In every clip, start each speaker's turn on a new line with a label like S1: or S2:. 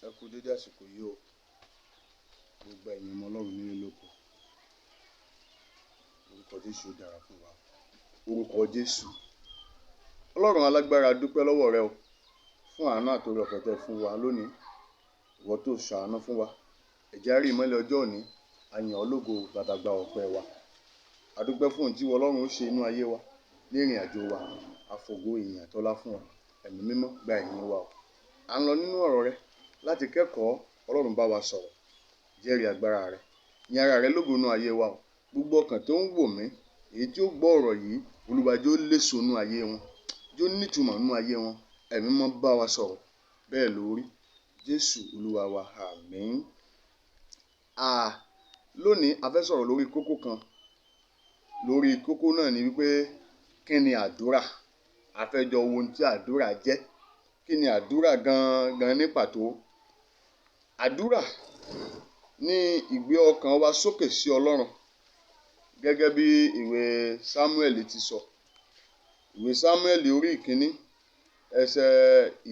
S1: Ẹ kú dédé àsìkò yìí o, gbogbo ẹ̀yin ọmọ Ọlọ́run nílé lóko. Orúkọ Jésù ó dára fún wa. Orúkọ Jésù. Ọlọ́run alágbára dúpẹ́ lọ́wọ́ rẹ o fún àánú àtòrí ọ̀fẹ́ tẹ́ fún wa lónìí. Ìwọ tó ṣàánú fún wa. Ẹ jẹ́ á rí ìmọ́lẹ̀ ọjọ́ òní. A yìn ọ́ lógo, bàbá gba ọpẹ́ wa. A dúpẹ́ fún ohun tí Ọlọ́run ó ṣe inú ayé wa ní ìrìn àjò wa. A fògo ìyìn àtọlá fún wa. Ẹ̀mí mímọ́ gba ìyìn wa o. À ń lọ nínú ọ̀rọ̀ rẹ láti kẹ́kọ̀ọ́. Ọlọ́run bá wa sọ̀rọ̀. Jẹ́rìí agbára rẹ. Yin ara rẹ lógo inú ayé wa o. Gbogbo ọkàn tó ń wò mí, èyí tí ó gbọ́ ọ̀rọ̀ yìí, Olúwa jẹ́ ó léso inú ayé wọn. Jẹ́ ó nítumọ̀ inú ayé wọn. Ẹ̀mí mímọ́ bá wa sọ̀rọ̀. Bẹ́ẹ̀ lórí. Jésù Olúwa wa, àmín. Lónìí a fẹ́ sọ̀rọ̀ lórí kókó kan. Lórí kókó náà ni wípé kí ni àdúrà? A fẹ́ jọ wo ohun tí àdúrà jẹ́. Kí ni àdúrà gan ní pàtó? Àdúrà ní ìgbé ọkàn wa sókè sí Ọlọ́run. Gẹ́gẹ́ bí ìwé Sámúẹ́lì ti sọ. Ìwé Sámúẹ́lì orí ìkíní ẹsẹ̀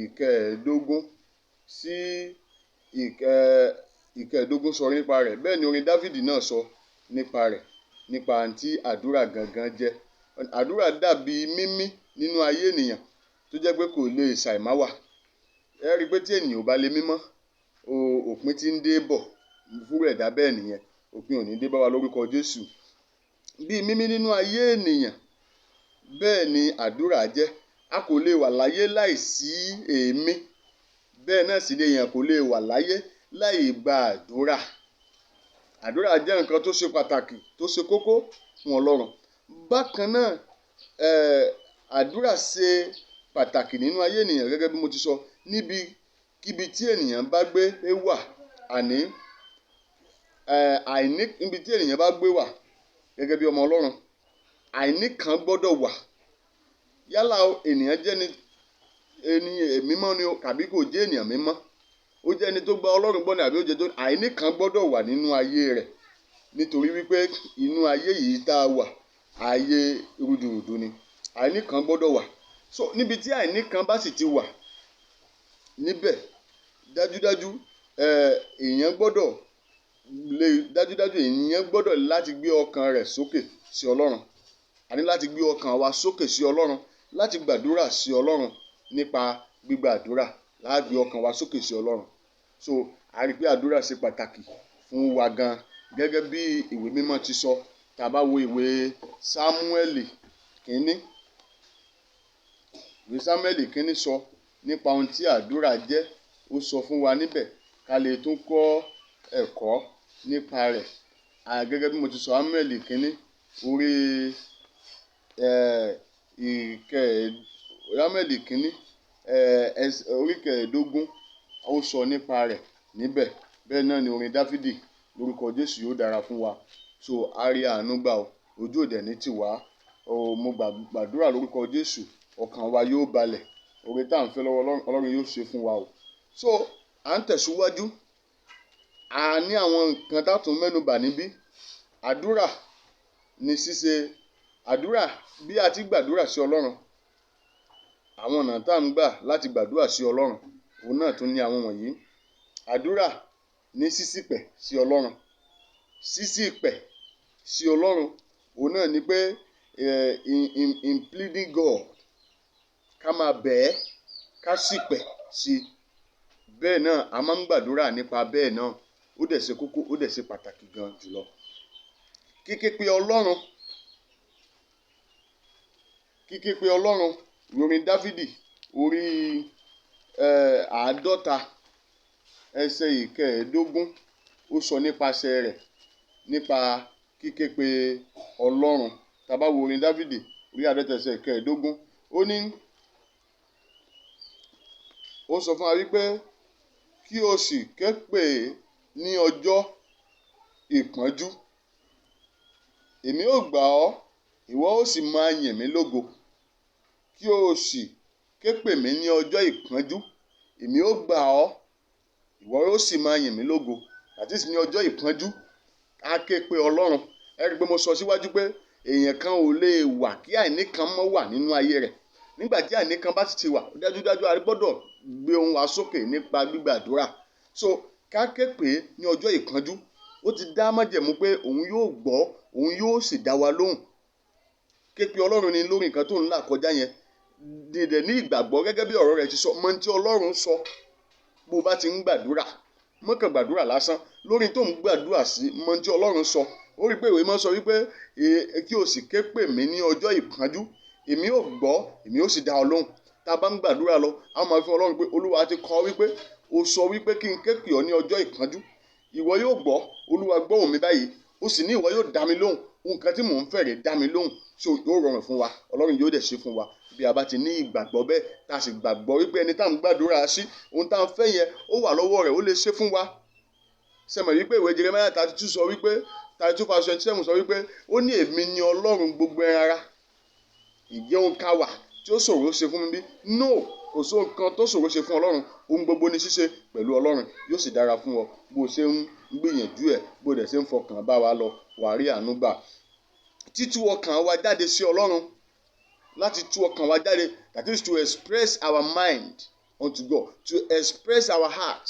S1: ìkẹẹ̀ẹ́dógún sí ìkẹẹ̀ẹ́dógún sọ nípa rẹ̀. Bẹ́ẹ̀ ni orin Dáfídì náà sọ nípa rẹ̀, nípa tí àdúrà gangan jẹ́. Àdúrà dàbí mímí nínú ayé ènìyàn tó jẹ́ pé kò lè ṣàìmáwà. Ẹ rí i pé tí ènìyàn ò bá lè mímọ́, òpin tí ń dé bọ̀ fún ẹ̀dá bẹ́ẹ̀ nìyẹn. Òpin ò ní dé bá wa lórúkọ Jésù. Bí mímí nínú ayé ènìyàn, bẹ́ẹ̀ ni àdúrà jẹ́. A kò lè wà láyé láìsí èémí. Bẹ́ẹ̀ náà sì ni èèyàn kò lè wà láyé láì gba àdúrà. Àdúrà jẹ́ nǹkan tó ṣe pàtàkì, tó ṣe kókó fún Ọlọ́run. Bákan náà, àdúrà ṣe pàtàkì nínú ayé ènìyàn gẹ́gẹ́ bí mo ti sọ. Níbikíbi tí ènìyàn bá gbé wà, níbi tí ènìyàn bá gbé wà gẹ́gẹ́ bí ọmọ Ọlọ́run, àìní kan gbọ́dọ̀ wà. Yálà ènìyàn jẹ́ ènìyàn mímọ́ ni o tàbí kò jẹ́ ènìyàn mímọ́. Ó jẹ́ ẹni tó gba Ọlọ́run gbọ́ ni àbí ó jẹ́ tó àìní kan gbọ́dọ̀ wà nínú ayé rẹ̀. Nítorí wípé inú ayé yìí tá a wà, ayé rúdurùdu ni. Àìní kan gbọ́dọ̀ wà. So níbi tí àìní kan bá sì ti wà, níbẹ̀ dájúdájú èèyàn gbọ́dọ̀ láti gbé ọkàn rẹ̀ sókè sí Ọlọ́run. A ní láti gbé ọkàn wa sókè sí Ọlọ́run, láti gbàdúrà sí Ọlọ́run. Nípa gbígba àdúrà, láti gbé ọkàn wa sókè sí Ọlọ́run. So a rí pé àdúrà ṣe pàtàkì fún wa gan, gẹ́gẹ́ bí ìwé mímọ́ ti sọ. Tá bá wo ìwé Sámúẹ́lì kínní. Ìwé Sámúẹ́lì kínní sọ nípa ohun tí àdúrà jẹ́. Ó sọ fún wa níbẹ̀ ká lè tún kọ́ ẹ̀kọ́ nípa rẹ̀. Gẹ́gẹ́ bí mo ti sọ, Sámúẹ́lì kínní orí ìkẹẹ̀ẹ́dógún ó sọ nípa rẹ̀ níbẹ̀. Bẹ́ẹ̀ náà ni orin Dáfídì. Lórúkọ Jésù yóò dára fún wa. So a rí àánú gbà o. Ojú òde ní tiwa. Mo gbàdúrà lórúkọ Jésù. Ọkàn wa yóò balẹ̀. Oore tá à ń fẹ́ lọ́wọ́ Ọlọ́run yóò ṣe fún wa o. So à ń tẹ̀síwájú. A ní àwọn nǹkan tá tún mẹ́nubà níbí. Àdúrà ni ṣíṣe. Àdúrà bí a ti gbàdúrà sí Ọlọ́run. Àwọn ọ̀nà tá ń gbà láti gbàdúrà sí Ọlọ́run, òun náà tún ní àwọn wọ̀nyí. Àdúrà ní ṣíṣípẹ̀ sí Ọlọ́run. Ṣíṣípẹ̀ sí Ọlọ́run, òun náà ni pé in pleading God. Ká máa bẹ̀ ẹ́, ká ṣípẹ̀ sí. Bẹ́ẹ̀ náà a máa ń gbàdúrà nípa bẹ́ẹ̀ náà. Ó dẹ̀ ṣe kókó, ó dẹ̀ ṣe pàtàkì gan jùlọ. Kíké pe Ọlọ́run. Kíké pe Ọlọ́run. Orin Dáfídì orí 50 ẹsẹ̀ ìkẹẹ̀ẹ́dógún ó sọ nípasẹ̀ rẹ̀, nípa kíké pe Ọlọ́run. Tá bá wo orin Dáfídì orí 50 ẹsẹ̀ ìkẹẹ̀ẹ́dógún, ó sọ fún wa wípé kí o sì ké pè ní ọjọ́ ìpọ́njú. Èmi ó gbà ọ́, ìwọ ó sì máa yìn mí lógo. Kí o sì ké pè mí ní ọjọ́ ìpọ́njú. Èmi ó gbà ọ́, ìwọ ó sì máa yìn mí lógo. That is ní ọjọ́ ìpọ́njú. A ké pe Ọlọ́run. Ẹ rí i pé mo sọ síwájú pé èèyàn kan ò lè wà kí àìní kan mọ́ wà nínú ayé rẹ̀. Nígbà tí àìní kan bá sì ti wà, dájúdájú a gbọ́dọ̀ gbé ohùn wa sókè nípa gbígbàdúrà. so ká ké pè é ní ọjọ́ ìpọ́njú, ó ti dá májẹ̀mú pé òun yóò gbọ́, òun yóò sì dá wa lóhùn. Ké pe Ọlọ́run ni lórí nǹkan tó ń là kọjá yẹn, dìde ní ìgbàgbọ́ gẹ́gẹ́ bí ọ̀rọ̀ rẹ̀ ti sọ, mọ tí Ọlọ́run sọ. Bó bá ti ń gbàdúrà, má kàn gbàdúrà lásán, lórí tó ń gbàdúrà sí, mọ tí Ọlọ́run sọ. Ó rí pé ìwé mọ́ sọ wípé kí o sì ké pè mí ní ọjọ́ ìpọ́njú, èmi ò gbọ́, èmi ò sì dá ọ lóhùn. Tá a bá ń gbàdúrà lọ, a máa fi Ọlọ́run pé Olúwa ti kọ wípé o sọ wípé kí n ké pè ọ ní ọjọ́ ìpọ́njú, ìwọ yóò gbọ́, Olúwa gbóhùn mi báyìí, ó sì ní ìwọ yóò dá mi lóhùn, nǹkan tí mò ń fẹ́ rè dá mi lóhùn. So yóò rọrùn fún wa, Ọlọ́run yóò dẹ̀ ṣe fún wa bí a bá ti ní ìgbàgbọ́ bẹ́ẹ̀, tá a sì gbàgbọ́ wípé ẹni tá à ń gbàdúrà sí, ohun tá à ń fẹ́ yẹn ó wà lọ́wọ́ rẹ̀, ó lè ṣe fún wa. Sẹ́mọ̀ wípé ìwé Jeremiah 32 sọ wípé 32:27 sọ wípé ó ní èmi ni Ọlọ́run gbogbo ẹran ara. Ìjẹ́ ohun ká wà tí ó ṣòro ṣe fún mi bí? No, kò sí nǹkan tó ṣòro ṣe fún Ọlọ́run. Ohun gbogbo ní ṣíṣe pẹ̀lú Ọlọ́run, yóò sì dára fún ọ bó ṣe ń gbìyànjú ẹ̀, bó dẹ̀ ṣe ń fọkàn bá wa lọ, wàá rí àánú gbà. Títú ọkàn wa jáde sí Ọlọ́run, láti tú ọkàn wa jáde, that is to express our mind unto God, to express our heart,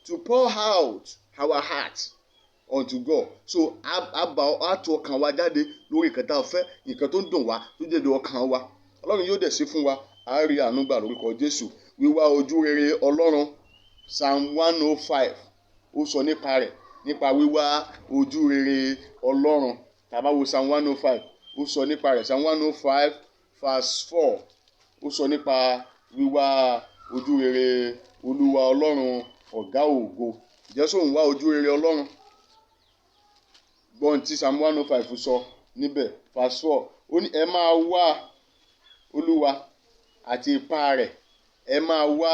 S1: to pour out our heart unto God. So a tú ọkàn wa jáde lórí nǹkan tá a fẹ́, nǹkan tó ń dùn wá, tó jẹ́ ọkàn wa. Ọlọ́run yóò dẹ̀ ṣe fún wa, a rí àánú gbà lórúkọ Jésù. Wíwá ojú rere Ọlọ́run, Psalm 105 ó sọ nípa rẹ̀, nípa wíwá ojú rere Ọlọ́run. Tá bá wo Psalm 105, ó sọ nípa rẹ̀. Psalm 105:4 ó sọ nípa wíwá ojú rere Olúwa Ọlọ́run ọ̀gá ògo. Ǹjẹ́ sọ ń wá ojú rere Ọlọ́run? Gbọ́n tí Psalm 105 sọ níbẹ̀, verse 4, ó ní ẹ máa wá Olúwa àti ipá rẹ̀, ẹ máa wá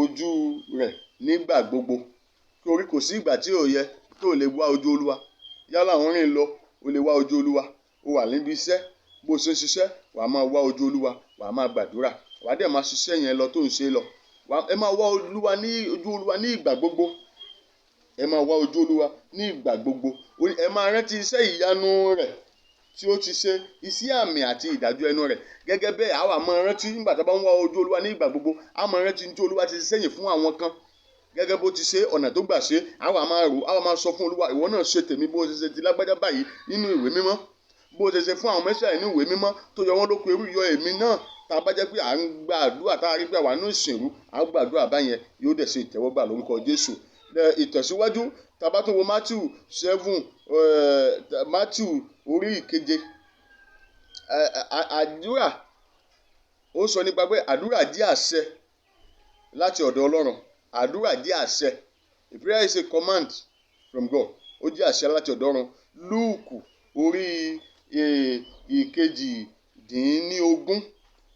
S1: ojú rẹ̀ nígbà gbogbo. Torí kò sí ìgbà tí ò yẹ tó lè wá ojú Olúwa. Yálà wọ́n rìn lọ, o lè wá ojú Olúwa. O wà níbi iṣẹ́, bó ṣe ń ṣiṣẹ́, wàá máa wá ojú Olúwa, wàá máa gbàdúrà, wàá dẹ̀ máa ṣiṣẹ́ yẹn lọ tó ń ṣe lọ. Ẹ máa wá ojú Olúwa ní ìgbà gbogbo. Ẹ máa wá ojú Olúwa ní ìgbà gbogbo. Ẹ máa rántí iṣẹ́ ìyanu rẹ̀ tí ó ti ṣe, iṣẹ́ àmì àti ìdájọ́ ẹnu rẹ̀. Gẹ́gẹ́ bẹ́ẹ̀, àwa máa rántí nígbà tá a bá ń wá ojú Olúwa ní ìgbà gbogbo, a máa rántí ní tí Olúwa ti ṣe sẹ́yìn fún àwọn kan. Gẹ́gẹ́ bó ti ṣe, ọ̀nà tó gbà ṣe, àwa máa rò, àwa máa sọ fún Olúwa, ìwọ náà ṣe tèmi bó ṣe ṣe ti lágbájá báyìí nínú ìwé mímọ́. Bó ṣe ṣe fún àwọn mẹ́sàáyà nínú ìwé mímọ́ tó yọ wọ́n lóko ẹrú, yọ èmi náà. Tá a bá jẹ́ pé à ń gba àdúrà, tá a rí pé àwa nínú ìsìnrú, à ń gbàdúrà báyẹn, yóò dẹ̀ ṣe ìtẹ́wọ́gbà lórúkọ Jésù. Ìtẹ̀síwájú, tá a bá tún wo Matthew 7, Matthew orí ìkeje, àdúrà ó sọ nípa pé àdúrà jẹ́ àṣẹ láti ọ̀dọ̀ Ọlọ́run. Àdúrà jẹ́ àṣẹ. A prayer is a command from God. Ó jẹ́ àṣẹ láti ọ̀dọ̀ Ọlọ́run. Lúùkù orí ìkejìdínlógún,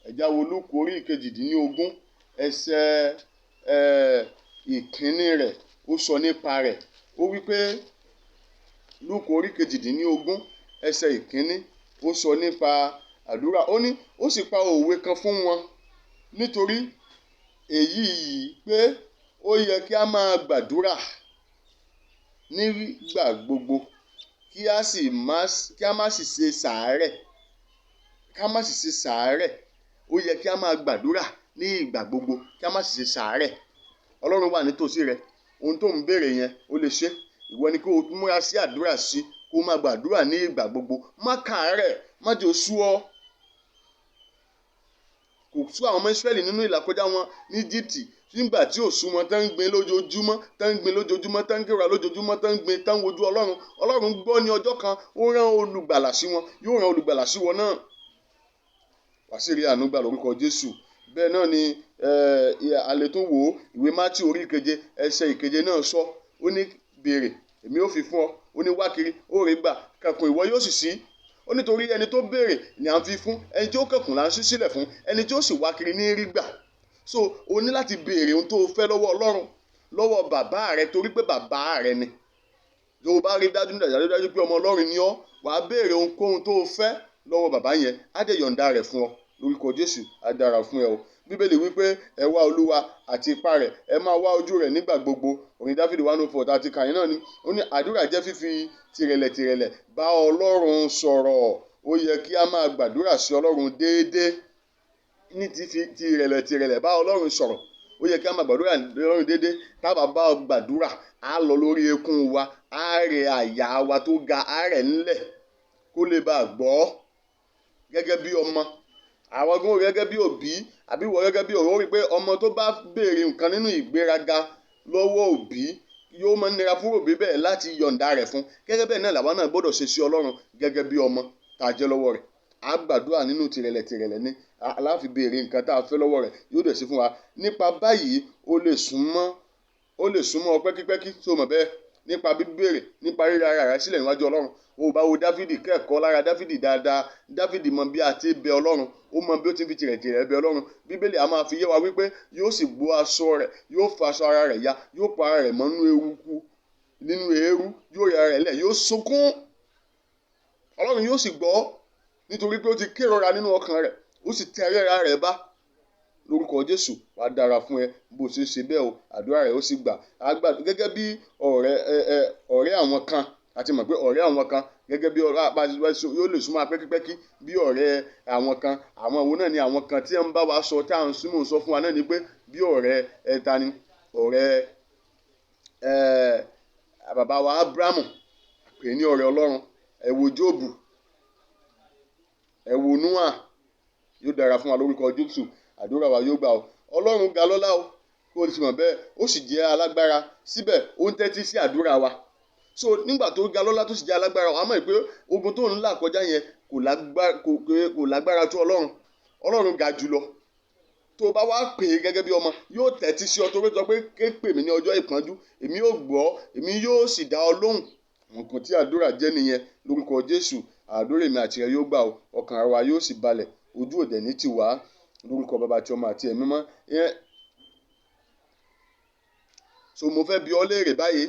S1: ẹ̀já wo Lúùkù orí ìkejìdínlógún, ẹsẹ̀ ìkíní rẹ̀ ó sọ nípa rẹ̀. Ó wí pé Lúùkù orí ìkejìdínlógún, ẹsẹ̀ ìkíní ó sọ nípa àdúrà. Ó ní ó sì pa òwe kan fún wọn nítorí èyí yìí pé ó yẹ kí a máa gbàdúrà nígbà gbogbo, kí a má sì ṣe sàárẹ̀. Ká má sì ṣe sàárẹ̀. Ó yẹ kí a máa gbàdúrà ní ìgbà gbogbo, kí a má sì ṣe sàárẹ̀. Ọlọ́run wà nítòsí rẹ. Ohun tó ń béèrè yẹn, ó lè ṣe. Ìwọ ni kó o múra sí àdúrà sí, kó o máa gbàdúrà ní ìgbà gbogbo. Má kàárẹ̀, má jẹ́ ó sú ọ. Kò sú àwọn ọmọ Ísírẹ́lì nínú ìlàkọjá wọn ní Íjíbítì nígbà tí ò sú wọn, tán ń gbin lójoojúmọ́, tán ń gèrà lójoojúmọ́, tán ń gbin, tán ń wojú Ọlọ́run. Ọlọ́run gbọ́ ní ọjọ́ kan, ó rán olùgbàlà sí wọn, yóò rán olùgbàlà sí wọn náà. Wàá sì rí àánú gbà lórúkọ Jésù. Bẹ́ẹ̀ náà ni alẹ́ tó wò ó, ìwé Mátíù orí ìkeje, ẹsẹ̀ ìkeje náà sọ. Ó ní béèrè, èmi ó fi fún ọ. Ó ní wá kiri, ó rí gbà, kànkùn ìwọ yóò sì ṣí. Ó nítorí ẹni tó béèrè ni à ń fi fún, ẹni tí ó kànkùn là ń ṣí sílẹ̀ fún, ẹni tí ó sì wá kiri ní rí gbà. So o ní láti béèrè ohun tó o fẹ́ lọ́wọ́ Ọlọ́run, lọ́wọ́ bàbá rẹ, torí pé bàbá rẹ ni. Tó o bá rí dájú pé ọmọ Ọlọ́run ni ọ́, wàá béèrè ohunkóhun tó o fẹ́ lọ́wọ́ bàbá yẹn, á dẹ̀ yọ̀ǹda rẹ̀ fún ọ lórúkọ Jésù. Á dára fún ẹ o. Bíbélì wípé ẹ wá Olúwa àti ipá rẹ̀, ẹ máa wá ojú rẹ̀ nígbà gbogbo. Orin Dáfídì 104 àti kàyín náà ni. Ó ní àdúrà jẹ́ fífi tìrẹ̀lẹ̀ bá Ọlọ́run sọ̀rọ̀. Ó yẹ kí a máa gbàdúrà sí Ọlọ́run déédéé ní ti fi tìrẹ̀lẹ̀ bá Ọlọ́run sọ̀rọ̀. ó yẹ kí a máa gbàdúrà lọ́rùn dédé. Tá bá bá gbàdúrà á lọ lórí eékún wa, á rẹ àyà wa tó ga, á rẹ̀ ńlẹ̀ kó lè bá gbọ́ gẹ́gẹ́ bí ọmọ. Àwọn gan gẹ́gẹ́ bí òbí àbí wọ́n gẹ́gẹ́ bí òun rí pé ọmọ tó bá béèrè nǹkan nínú ìgbéraga lọ́wọ́ òbí yóò máa nira fún òbí bẹ́ẹ̀ láti yọ̀ǹda rẹ̀ fún. Gẹ́gẹ́ bẹ́ẹ̀ náà làwa náà gbọ́dọ̀ ṣe sí Ọlọ́run gẹ́gẹ́ bí ọmọ tá a jẹ́ lọ́wọ́ rẹ̀. A gbàdúrà nínú tìrẹ̀lẹ̀ ní aláfi béèrè nǹkan tá a fẹ́ lọ́wọ́ rẹ̀ yóò dẹ̀ sí fún wa. Nípa báyìí ó lè súnmọ́ ọ pẹ́kípẹ́kí tó mọ̀ bẹ́ẹ̀ nípa bíbéèrè, nípa ríra ara rẹ̀ sílẹ̀ níwájú Ọlọ́run. O bá wo Dáfídì, kẹ́kọ̀ọ́ lára Dáfídì dáadáa. Dáfídì mọ bí a ti bẹ Ọlọ́run, ó mọ bí ó ti fi tìrẹ̀tìrẹ̀ bẹ Ọlọ́run. Bíbélì a máa fi yé wa wípé yóò sì bó aṣọ rẹ̀, yóò fa aṣọ ara rẹ̀ ya, yóò pa ara rẹ̀ mọ́ nínú eérú, yóò rẹ ara rẹ̀ lẹ̀, yóò sunkún. Ọlọ́run yóò sì gbọ́ nítorí pé ó ti kérora nínú ọkàn rẹ̀, ó sì tẹ ara rẹ̀ bá. Lórúkọ Jésù wàá dára fún ẹ bó ṣe ṣe bẹ́ẹ̀ o, àdúrà rẹ̀ ó sì gbà. Gẹ́gẹ́ bí ọ̀rẹ́ àwọn kan, àti mọ̀ pé ọ̀rẹ́ àwọn kan gẹ́gẹ́ bí yóò lè súnmọ́ pẹ́kípẹ́kí bí ọ̀rẹ́ àwọn kan. Àwọn wo náà ni àwọn kan tí ń bá wa sọ, tí à ń súnmọ́ sọ fún wa náà ni pé bí ọ̀rẹ́ ta ni ọ̀rẹ́ bàbá wa Ábúráhámù, pè ní ọ̀rẹ́ Ọlọ́run. Ẹ wo Jóòbù, ẹ wo Nóà. Yóò dára fún wa lórúkọ Jésù. Àdúrà wa yóò gbà o. Ọlọ́run ga lọ́lá o, kó o sì mọ̀ bẹ́ẹ̀, ó sì jẹ́ alágbára síbẹ̀ ó ń tẹ́tí sí àdúrà wa. So nígbà tó ga lọ́lá tó sì jẹ́ alágbára, wàá mọ̀ pé ogun tó ń là kọjá yẹn kò lágbára tó Ọlọ́run. Ọlọ́run ga jùlọ. Tó bá wá pè é gẹ́gẹ́ bí ọmọ, yóò tẹ́tí sí ọ tó sọ pé ké pè mí ní ọjọ́ ìpọ́njú, èmi yóò gbọ́, èmi yóò sì dá ọ lóhùn. Nǹkan tí àdúrà jẹ́ nìyẹn. Lórúkọ Jésù, àdúrà èmi àti rẹ yóò gbà o, ọkàn wa yóò sì balẹ̀, ojú òdẹ̀ ní tiwa. Lórúkọ Baba àti Ọmọ àti Ẹ̀mí Mímọ́. So mo fẹ́ bi ọ́ léèrè báyìí.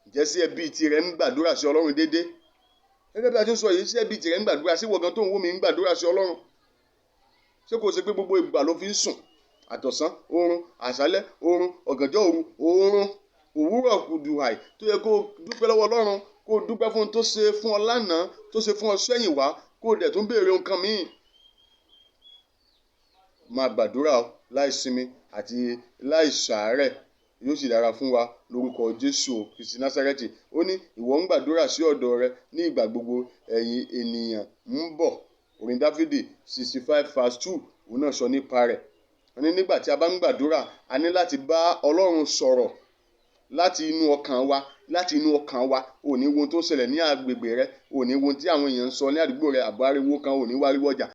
S1: Ǹjẹ́ sí ẹbí tirẹ̀ ń gbàdúrà sí Ọlọ́run déédéé? Gẹ́gẹ́ bí a ti ń sọ yìí, sí ẹbí tirẹ̀ ń gbàdúrà sí wọ̀gán tó ń wò mí ń gbàdúrà sí Ọlọ́run. Ṣé kò ṣe pé gbogbo ìgbà ló fi ń sùn? Àtọ̀sán oorun, àṣálẹ́ oorun, ọ̀gànjọ́ òru oorun, òwúrọ̀ kùdù hàì tó yẹ kó dúpẹ́ lọ́wọ́ Ọlọ́run, kó dúpẹ́ fún tó ṣe fún ọ lánàá, tó ṣe fún ọ sẹ́yìn wá, kó dẹ̀ tún béèrè nǹkan míì. Máa gbàdúrà láì sinmi àti láì ṣàárẹ̀, yóò sì dára fún wa lórúkọ Jésù Kristi Násárẹ́tì. Ó ní ìwọ ń gbàdúrà sí ọ̀dọ̀ rẹ ní ìgbà gbogbo, ẹ̀yin ènìyàn ń bọ̀. Orin Dáfídì 65:2 òun náà sọ nípa rẹ̀. Wọ́n ní nígbà tí a bá ń gbàdúrà, a ní láti bá Ọlọ́run sọ̀rọ̀ láti inú ọkàn wa. Ò ní wo tó ń ṣẹlẹ̀ ní agbègbè rẹ, ò ní wo tí àwọn èèyàn ń sọ ní àdúgbò rẹ, àbáriwo kan ò ní wáríwọ́ ọjà.